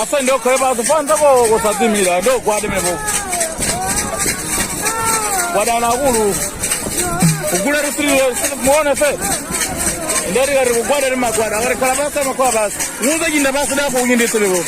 Asa ndio kwa sababu fanda kwa kusatimira ndio kwa demebo wadana hulu ukule rusiri muone fe ndari gari kwa dema kwa gari kalabasa makwa bas nuza jinda bas da ko nginde tulebo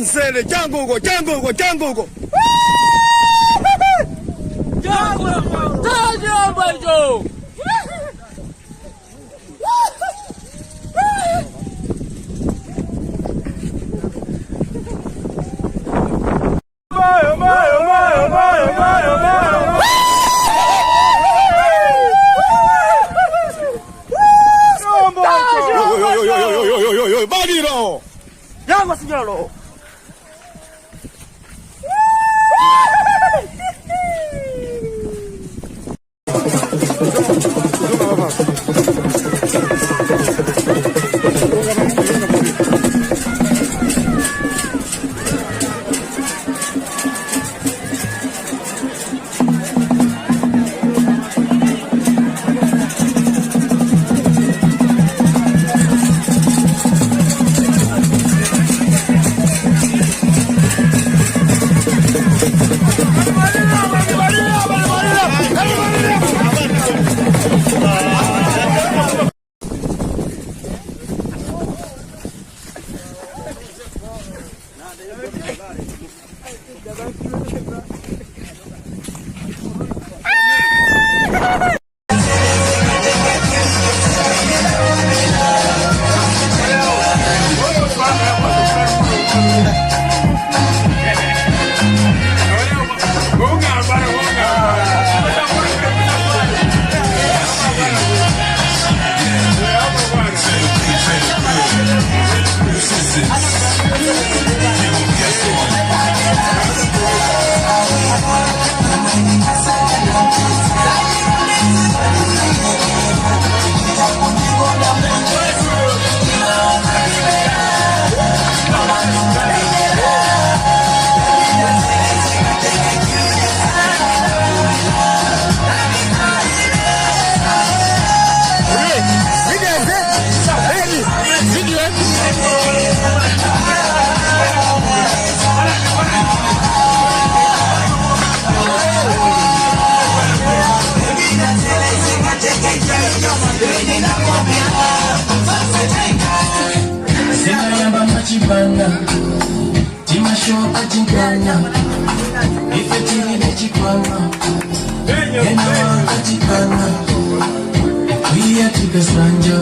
Nsele jangugo jangugo jangugo jangugo tajo Bagiro llama señor. María, María, María, María, María. Sema yamba machibana Timashoka tinkana Ifetiri nechikwama Ena waka chikana Kuya tikasanja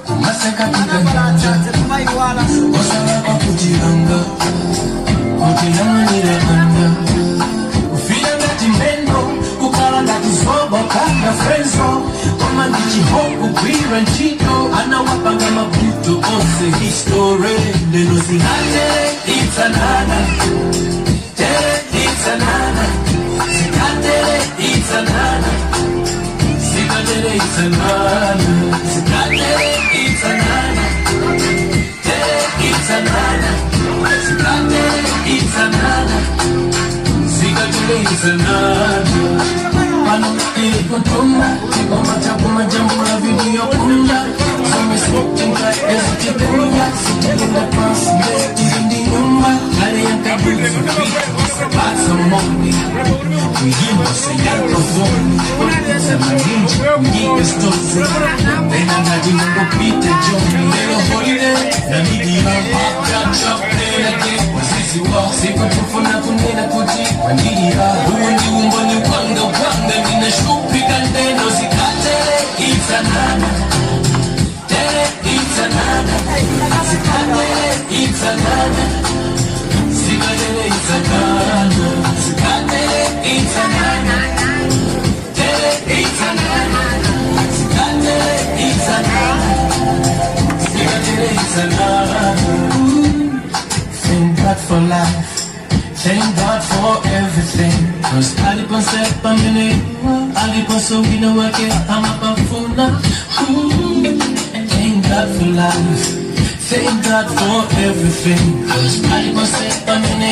Kumasaka tikanyanja Kosa waka kutiranga Kutilanga nirahanda Ufila ngati mendo Kukala ngati zobo kanga frenzo Koma ndichi hoku kwira nchito Ana wapanga mabuto ose history Neno zihate itanana Tere itanana Zikatere itanana Zikatere itanana Zikatere itanana Tere itanana Zikatere itanana Zikatere itanana Pano ili kutuma Kikoma chapu majambu la video kunda Some smoking like ezitikunya Sitele pasi Tizindi nyumba Kale ya kabuzi Pasa moni Mjimbo se yako voni Sema ninji Mjimbo stose Tena ngadi mungo pite joni Lelo holiday Na nidi ya Paka chop Tena ke Wazizi wa Siko tufuna kunena kuti Wandidi ya Uwendi umboni wanga wanga Mina shupi kandeno Zikatere itanana Tere itanana Zikatere itanana Zikatere itanana Zikatere itanana Tere itanana Zikatere itanana Zikatere itanana Thank God for life Thank God for everything Cause alipon sepa mene Alipon songina wake ama pafuna Thank God for life Thank God for everything Cause alipon sepa mene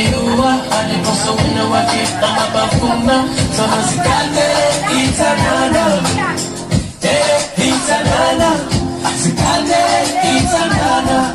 Alipon songina wake ama pafuna Sama zikatere itanana Tere itanana Zikatere itanana